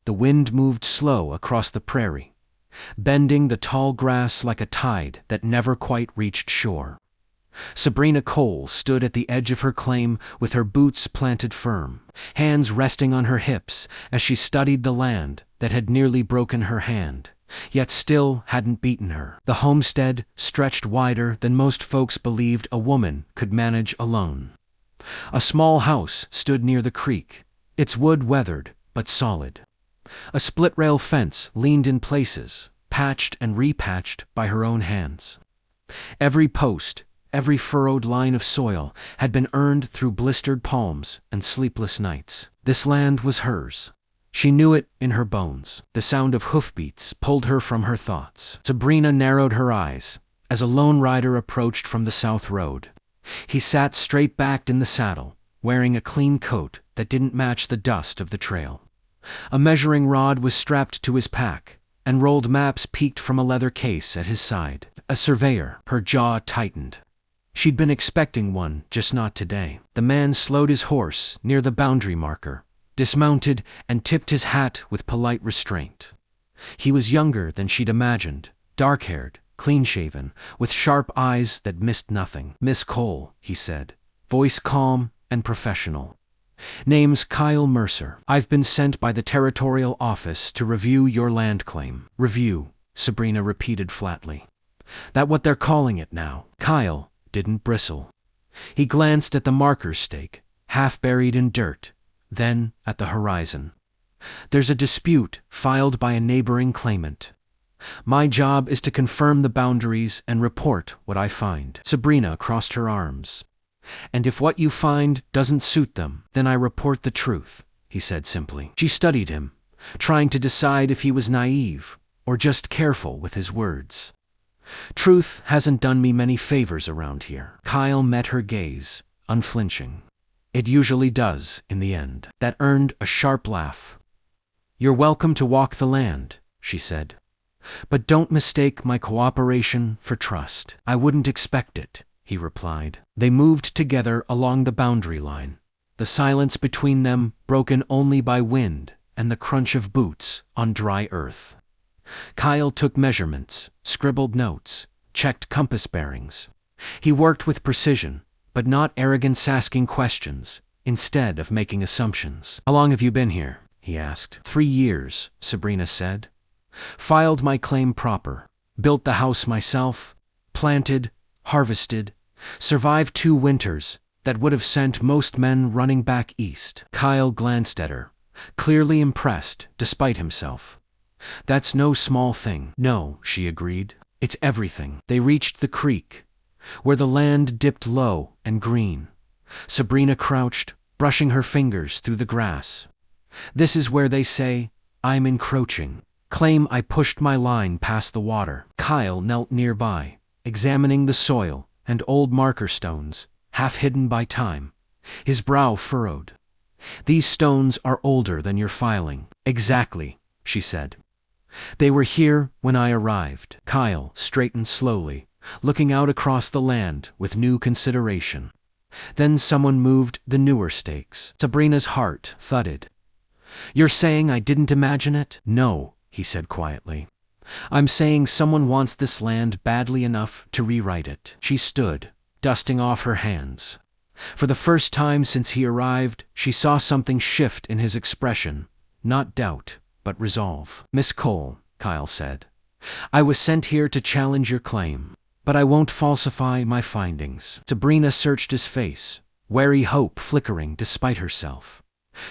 the wind moved slow across the prairie, bending the tall grass like a tide that never quite reached shore. Sabrina Cole stood at the edge of her claim with her boots planted firm, hands resting on her hips as she studied the land that had nearly broken her hand, yet still hadn't beaten her. The homestead stretched wider than most folks believed a woman could manage alone. A small house stood near the creek, its wood weathered but solid. A split-rail fence leaned in places, patched and repatched by her own hands. Every post, every furrowed line of soil had been earned through blistered palms and sleepless nights. This land was hers. She knew it in her bones. The sound of hoofbeats pulled her from her thoughts. Sabrina narrowed her eyes as a lone rider approached from the south road. He sat straight-backed in the saddle, wearing a clean coat that didn't match the dust of the trail. A measuring rod was strapped to his pack, and rolled maps peeked from a leather case at his side. A surveyor. Her jaw tightened. She'd been expecting one, just not today. The man slowed his horse near the boundary marker, dismounted, and tipped his hat with polite restraint. He was younger than she'd imagined, dark-haired, clean-shaven, with sharp eyes that missed nothing. "Miss Cole," he said, voice calm and professional. "Name's Kyle Mercer. I've been sent by the territorial office to review your land claim." "Review," Sabrina repeated flatly. "That what they're calling it now?" Kyle didn't bristle. He glanced at the marker stake, half buried in dirt, then at the horizon. "There's a dispute filed by a neighboring claimant. My job is to confirm the boundaries and report what I find." Sabrina crossed her arms. "And if what you find doesn't suit them, then I report the truth," he said simply. She studied him, trying to decide if he was naive or just careful with his words. "Truth hasn't done me many favors around here." Kyle met her gaze, unflinching. "It usually does, in the end." That earned a sharp laugh. "You're welcome to walk the land," she said. "But don't mistake my cooperation for trust." "I wouldn't expect it," he replied. They moved together along the boundary line, the silence between them broken only by wind and the crunch of boots on dry earth. Kyle took measurements, scribbled notes, checked compass bearings. He worked with precision, but not arrogance, asking questions instead of making assumptions. "How long have you been here?" he asked. 3 years, Sabrina said. "Filed my claim proper, built the house myself, planted, harvested, survived 2 winters that would have sent most men running back east." Kyle glanced at her, clearly impressed despite himself. "That's no small thing." "No," she agreed. "It's everything." They reached the creek, where the land dipped low and green. Sabrina crouched, brushing her fingers through the grass. "This is where they say I'm encroaching. Claim I pushed my line past the water." Kyle knelt nearby, examining the soil and old marker stones, half hidden by time, his brow furrowed. "These stones are older than your filing." "Exactly," she said. "They were here when I arrived." Kyle straightened slowly, looking out across the land with new consideration. Then someone moved the newer stakes. Sabrina's heart thudded. "You're saying I didn't imagine it?" "No," he said quietly. "I'm saying someone wants this land badly enough to rewrite it." She stood, dusting off her hands. For the first time since he arrived, she saw something shift in his expression, not doubt, but resolve. "Miss Cole," Kyle said, "I was sent here to challenge your claim, but I won't falsify my findings." Sabrina searched his face, wary hope flickering despite herself.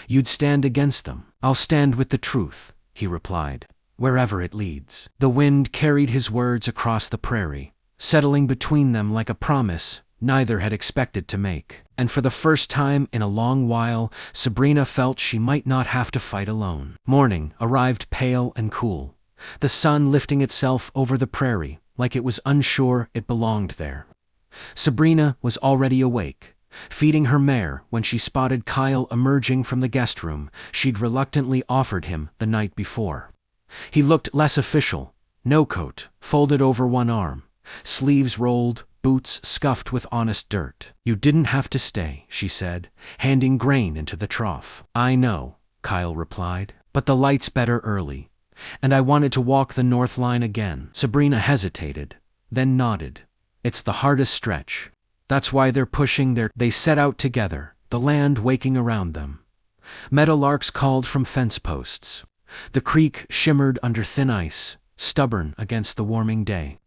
"You'd stand against them." "I'll stand with the truth," he replied, "wherever it leads." The wind carried his words across the prairie, settling between them like a promise neither had expected to make. And for the first time in a long while, Sabrina felt she might not have to fight alone. Morning arrived pale and cool, the sun lifting itself over the prairie like it was unsure it belonged there. Sabrina was already awake, feeding her mare when she spotted Kyle emerging from the guest room she'd reluctantly offered him the night before. He looked less official, no coat, folded over one arm, sleeves rolled, boots scuffed with honest dirt. "You didn't have to stay," she said, handing grain into the trough. "I know," Kyle replied, but the light's better early. And I wanted to walk the north line again. Sabrina hesitated, then nodded. It's the hardest stretch. That's why they're pushing They set out together, the land waking around them. Meadowlarks called from fence posts. The creek shimmered under thin ice, stubborn against the warming day.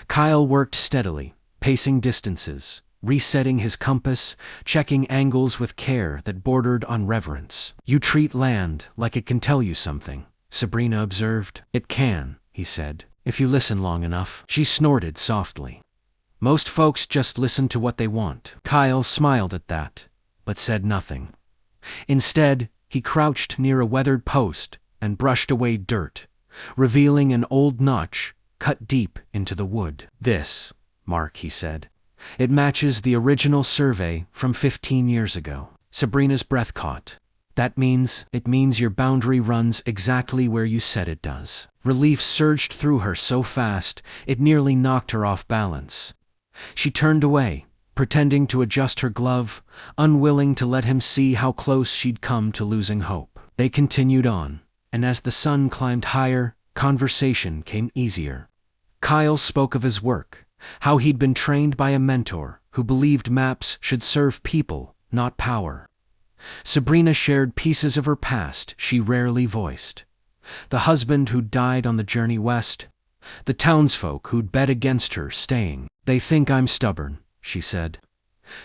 Kyle worked steadily, pacing distances, resetting his compass, checking angles with care that bordered on reverence. You treat land like it can tell you something, Sabrina observed. It can, he said, if you listen long enough. She snorted softly. Most folks just listen to what they want. Kyle smiled at that, but said nothing. Instead, he crouched near a weathered post and brushed away dirt, revealing an old notch cut deep into the wood. This, Mark, he said. It matches the original survey from 15 years ago. Sabrina's breath caught. It means your boundary runs exactly where you said it does. Relief surged through her so fast, it nearly knocked her off balance. She turned away, pretending to adjust her glove, unwilling to let him see how close she'd come to losing hope. They continued on, and as the sun climbed higher, conversation came easier. Kyle spoke of his work, how he'd been trained by a mentor who believed maps should serve people, not power. Sabrina shared pieces of her past she rarely voiced. The husband who'd died on the journey west, the townsfolk who'd bet against her staying. They think I'm stubborn, she said.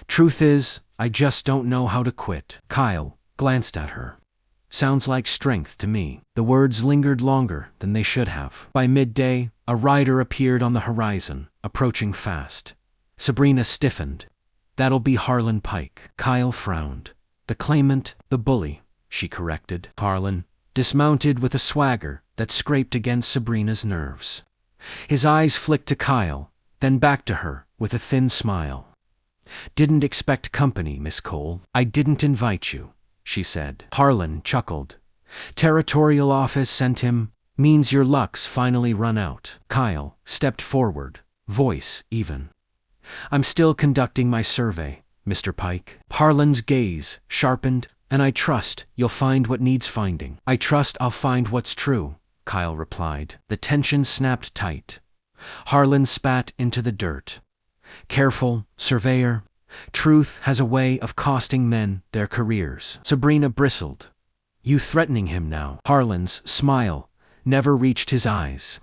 Truth is, I just don't know how to quit. Kyle glanced at her. Sounds like strength to me. The words lingered longer than they should have. By midday, a rider appeared on the horizon, approaching fast. Sabrina stiffened. That'll be Harlan Pike. Kyle frowned. The claimant, the bully, she corrected. Harlan, dismounted with a swagger that scraped against Sabrina's nerves. His eyes flicked to Kyle, then back to her with a thin smile. Didn't expect company, Miss Cole. I didn't invite you, she said. Harlan chuckled. Territorial office sent him. Means your luck's finally run out. Kyle stepped forward, voice even. I'm still conducting my survey, Mr. Pike. Harlan's gaze sharpened. And I trust you'll find what needs finding. I trust I'll find what's true, Kyle replied. The tension snapped tight. Harlan spat into the dirt. Careful, surveyor. Truth has a way of costing men their careers. Sabrina bristled. You threatening him now? Harlan's smile never reached his eyes.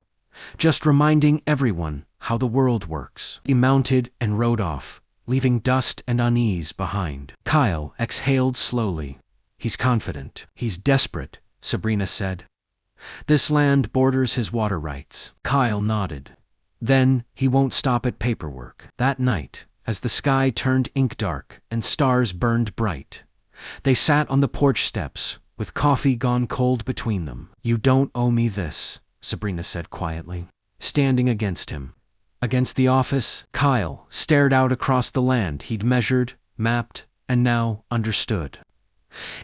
Just reminding everyone how the world works. He mounted and rode off, leaving dust and unease behind. Kyle exhaled slowly. He's confident. He's desperate, Sabrina said. This land borders his water rights. Kyle nodded. Then he won't stop at paperwork. That night, as the sky turned ink dark and stars burned bright, they sat on the porch steps, with coffee gone cold between them. You don't owe me this, Sabrina said quietly, standing against him. Against the office, Kyle stared out across the land he'd measured, mapped, and now understood.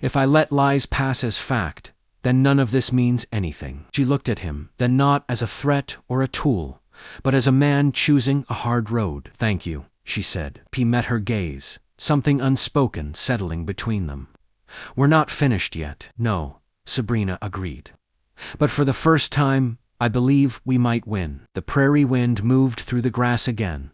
If I let lies pass as fact, then none of this means anything. She looked at him, then not as a threat or a tool, but as a man choosing a hard road. Thank you, she said. He met her gaze, something unspoken settling between them. We're not finished yet. No, Sabrina agreed. But for the first time, I believe we might win. The prairie wind moved through the grass again,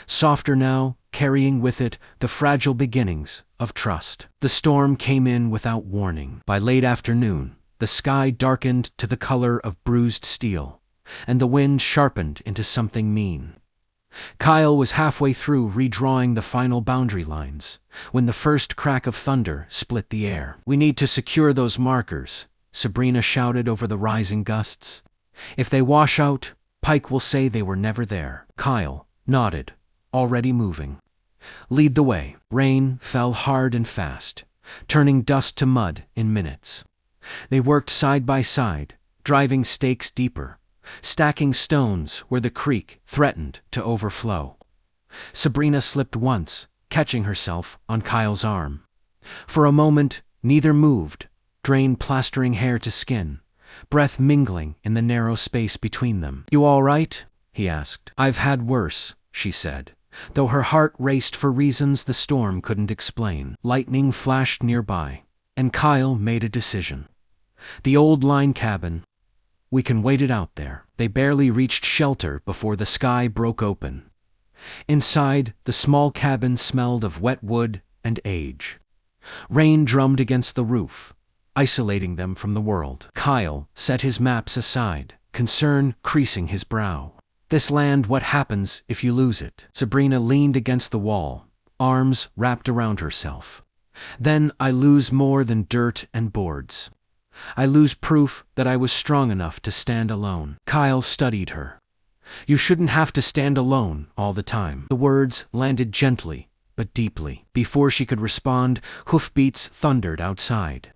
softer now, carrying with it the fragile beginnings of trust. The storm came in without warning. By late afternoon, the sky darkened to the color of bruised steel, and the wind sharpened into something mean. Kyle was halfway through redrawing the final boundary lines, when the first crack of thunder split the air. We need to secure those markers, Sabrina shouted over the rising gusts. If they wash out, Pike will say they were never there. Kyle nodded, already moving. Lead the way. Rain fell hard and fast, turning dust to mud in minutes. They worked side by side, driving stakes deeper, stacking stones where the creek threatened to overflow. Sabrina slipped once, catching herself on Kyle's arm. For a moment, neither moved, drain plastering hair to skin, breath mingling in the narrow space between them. You all right? He asked. I've had worse, she said, though her heart raced for reasons the storm couldn't explain. Lightning flashed nearby, and Kyle made a decision. The old line cabin. We can wait it out there. They barely reached shelter before the sky broke open. Inside, the small cabin smelled of wet wood and age. Rain drummed against the roof, isolating them from the world. Kyle set his maps aside, concern creasing his brow. This land, what happens if you lose it? Sabrina leaned against the wall, arms wrapped around herself. Then I lose more than dirt and boards. I lose proof that I was strong enough to stand alone. Kyle studied her. You shouldn't have to stand alone all the time. The words landed gently, but deeply. Before she could respond, hoofbeats thundered outside.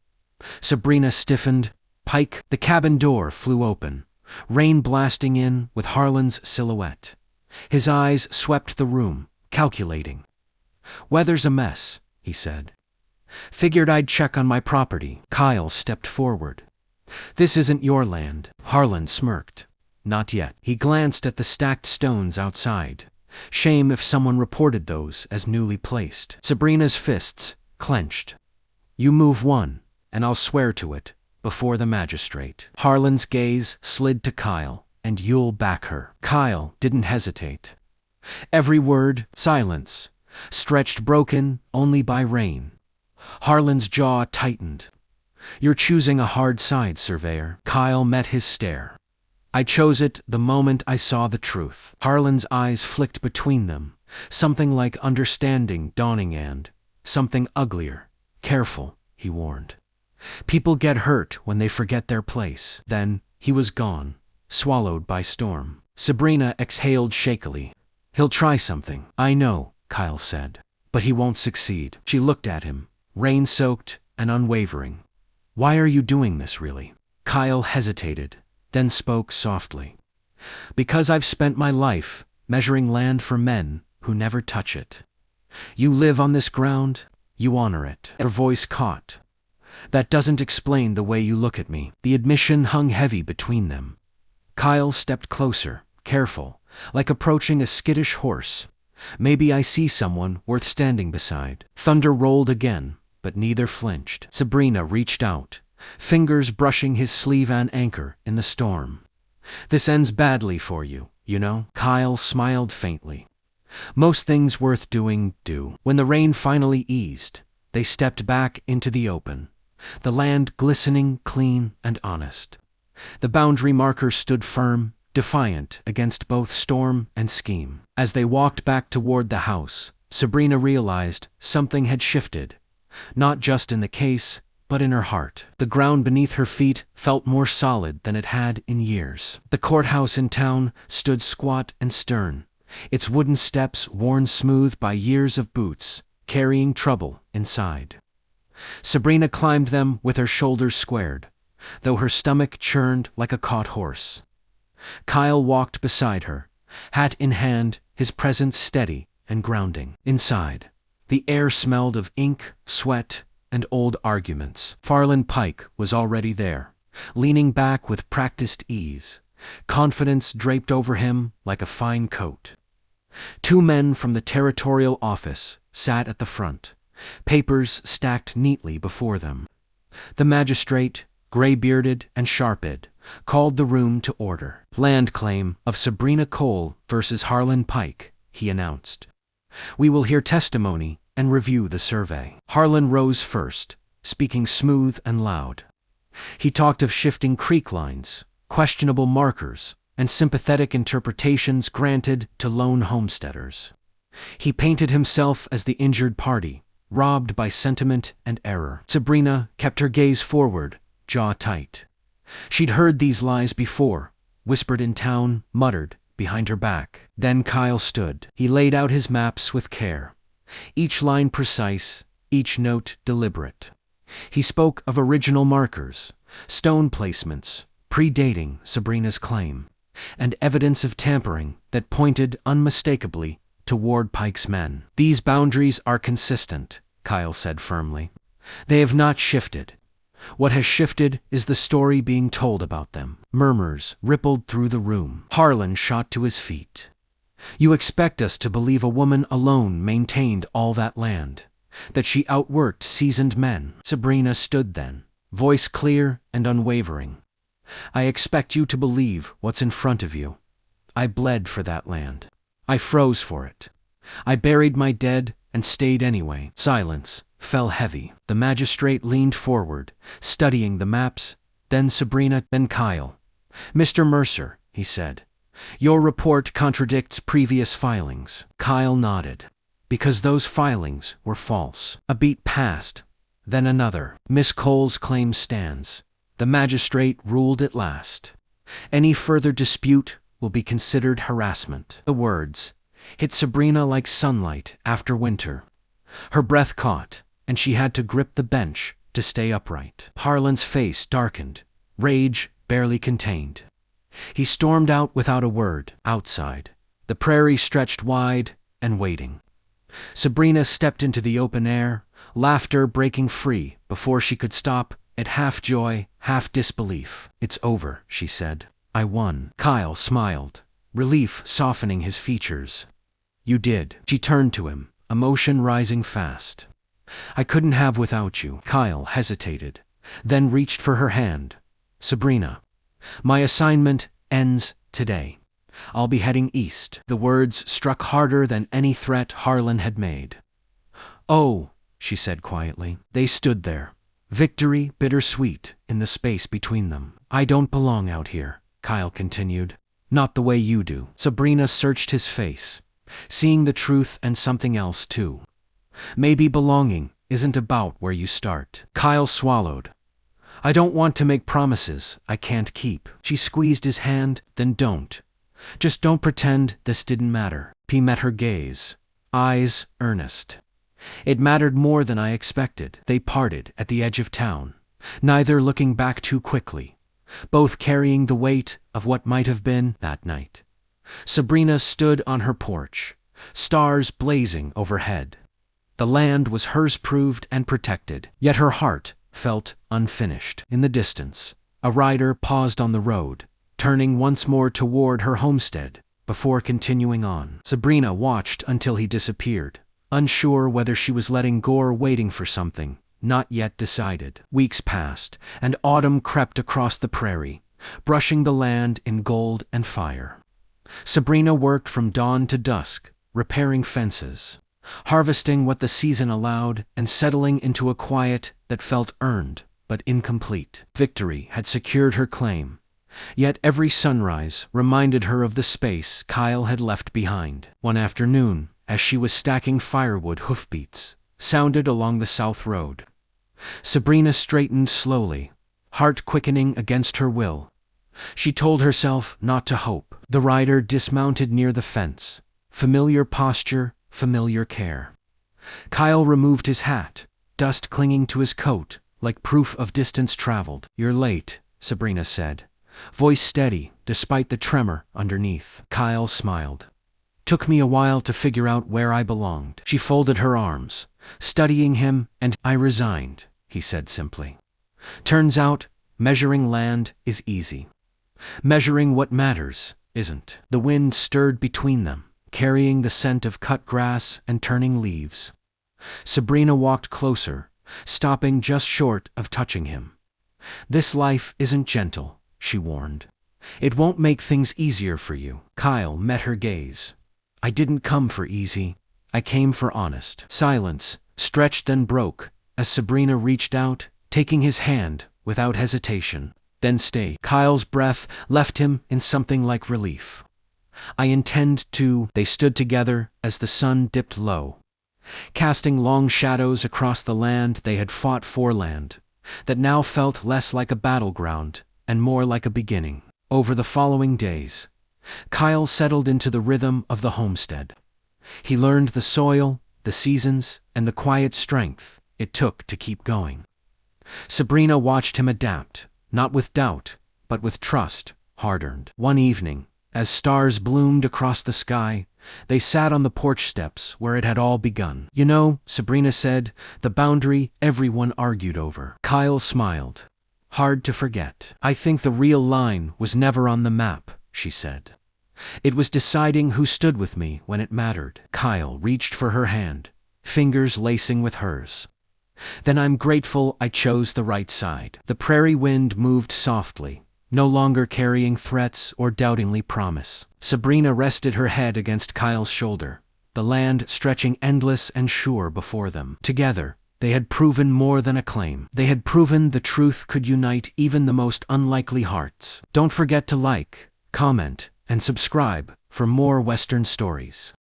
Sabrina stiffened. Pike, the cabin door flew open, rain blasting in with Harlan's silhouette. His eyes swept the room, calculating. Weather's a mess, he said. Figured I'd check on my property. Kyle stepped forward. This isn't your land. Harlan smirked. Not yet. He glanced at the stacked stones outside. Shame if someone reported those as newly placed. Sabrina's fists clenched. You move one, and I'll swear to it, before the magistrate. Harlan's gaze slid to Kyle, and you'll back her. Kyle didn't hesitate. Every word, silence, stretched broken only by rain. Harlan's jaw tightened. You're choosing a hard side, surveyor. Kyle met his stare. I chose it the moment I saw the truth. Harlan's eyes flicked between them, something like understanding dawning and something uglier. Careful, he warned. People get hurt when they forget their place. Then he was gone, swallowed by storm. Sabrina exhaled shakily. He'll try something. I know, Kyle said. But he won't succeed. She looked at him, rain-soaked and unwavering. Why are you doing this, really? Kyle hesitated, then spoke softly. Because I've spent my life measuring land for men who never touch it. You live on this ground, you honor it. Her voice caught. That doesn't explain the way you look at me. The admission hung heavy between them. Kyle stepped closer, careful, like approaching a skittish horse. Maybe I see someone worth standing beside. Thunder rolled again, but neither flinched. Sabrina reached out, fingers brushing his sleeve and anchor in the storm. This ends badly for you, you know? Kyle smiled faintly. Most things worth doing do. When the rain finally eased, they stepped back into the open, the land glistening, clean, and honest. The boundary marker stood firm, defiant against both storm and scheme. As they walked back toward the house, Sabrina realized something had shifted, not just in the case, but in her heart. The ground beneath her feet felt more solid than it had in years. The courthouse in town stood squat and stern, its wooden steps worn smooth by years of boots, carrying trouble inside. Sabrina climbed them with her shoulders squared, though her stomach churned like a caught horse. Kyle walked beside her, hat in hand, his presence steady and grounding. Inside, the air smelled of ink, sweat, and old arguments. Farland Pike was already there, leaning back with practiced ease, confidence draped over him like a fine coat. Two men from the territorial office sat at the front, papers stacked neatly before them. The magistrate, gray-bearded and sharp-eyed, called the room to order. Land claim of Sabrina Cole versus Harlan Pike, he announced. We will hear testimony and review the survey. Harlan rose first, speaking smooth and loud. He talked of shifting creek lines, questionable markers, and sympathetic interpretations granted to lone homesteaders. He painted himself as the injured party, robbed by sentiment and error. Sabrina kept her gaze forward, jaw tight. She'd heard these lies before, whispered in town, muttered behind her back. Then Kyle stood. He laid out his maps with care, each line precise, each note deliberate. He spoke of original markers, stone placements, predating Sabrina's claim, and evidence of tampering that pointed unmistakably toward Pike's men. These boundaries are consistent, Kyle said firmly. They have not shifted. What has shifted is the story being told about them. Murmurs rippled through the room. Harlan shot to his feet. You expect us to believe a woman alone maintained all that land, that she outworked seasoned men? Sabrina stood then, voice clear and unwavering. I expect you to believe what's in front of you. I bled for that land. I froze for it. I buried my dead and stayed anyway. Silence fell heavy. The magistrate leaned forward, studying the maps, then Sabrina, then Kyle. "Mr. Mercer," he said, "your report contradicts previous filings." Kyle nodded. "Because those filings were false." A beat passed, then another. "Miss Cole's claim stands. The magistrate ruled at last. Any further dispute will be considered harassment." The words hit Sabrina like sunlight after winter. Her breath caught, and she had to grip the bench to stay upright. Harlan's face darkened, rage barely contained. He stormed out without a word. Outside, the prairie stretched wide and waiting. Sabrina stepped into the open air, laughter breaking free before she could stop at half joy, half disbelief. "It's over," she said. "I won." Kyle smiled, relief softening his features. "You did." She turned to him, emotion rising fast. "I couldn't have without you." Kyle hesitated, then reached for her hand. "Sabrina, my assignment ends today. I'll be heading east." The words struck harder than any threat Harlan had made. "Oh," she said quietly. They stood there, victory bittersweet in the space between them. "I don't belong out here," Kyle continued. "Not the way you do." Sabrina searched his face, seeing the truth and something else too. "Maybe belonging isn't about where you start." Kyle swallowed. "I don't want to make promises I can't keep." She squeezed his hand. "Then don't. Just don't pretend this didn't matter." He met her gaze, eyes earnest. "It mattered more than I expected." They parted at the edge of town, neither looking back too quickly, both carrying the weight of what might have been that night. Sabrina stood on her porch, stars blazing overhead. The land was hers, proved and protected, yet her heart felt unfinished. In the distance, a rider paused on the road, turning once more toward her homestead before continuing on. Sabrina watched until he disappeared, unsure whether she was letting go or waiting for something not yet decided. Weeks passed, and autumn crept across the prairie, brushing the land in gold and fire. Sabrina worked from dawn to dusk, repairing fences, harvesting what the season allowed, and settling into a quiet that felt earned but incomplete. Victory had secured her claim, yet every sunrise reminded her of the space Kyle had left behind. One afternoon, as she was stacking firewood, hoofbeats sounded along the south road. Sabrina straightened slowly, heart quickening against her will. She told herself not to hope. The rider dismounted near the fence, familiar posture, familiar care. Kyle removed his hat, dust clinging to his coat like proof of distance traveled. "You're late," Sabrina said, voice steady despite the tremor underneath. Kyle smiled. "Took me a while to figure out where I belonged." She folded her arms, studying him, and "I resigned," he said simply. "Turns out, measuring land is easy. Measuring what matters isn't." The wind stirred between them, carrying the scent of cut grass and turning leaves. Sabrina walked closer, stopping just short of touching him. "This life isn't gentle," she warned. "It won't make things easier for you." Kyle met her gaze. "I didn't come for easy. I came for honest." Silence stretched then broke as Sabrina reached out, taking his hand without hesitation. "Then stay." Kyle's breath left him in something like relief. "I intend to." They stood together as the sun dipped low, casting long shadows across the land they had fought for, land that now felt less like a battleground and more like a beginning. Over the following days, Kyle settled into the rhythm of the homestead. He learned the soil, the seasons, and the quiet strength it took to keep going. Sabrina watched him adapt, not with doubt, but with trust, hard-earned. One evening, as stars bloomed across the sky, they sat on the porch steps where it had all begun. "You know," Sabrina said, "the boundary everyone argued over." Kyle smiled. "Hard to forget." "I think the real line was never on the map," she said. "It was deciding who stood with me when it mattered." Kyle reached for her hand, fingers lacing with hers. Then I'm grateful I chose the right side. The prairie wind moved softly, no longer carrying threats or doubtingly promise. Sabrina rested her head against Kyle's shoulder, the land stretching endless and sure before them. Together, they had proven more than a claim. They had proven the truth could unite even the most unlikely hearts. Don't forget to like, comment, and subscribe for more Western stories.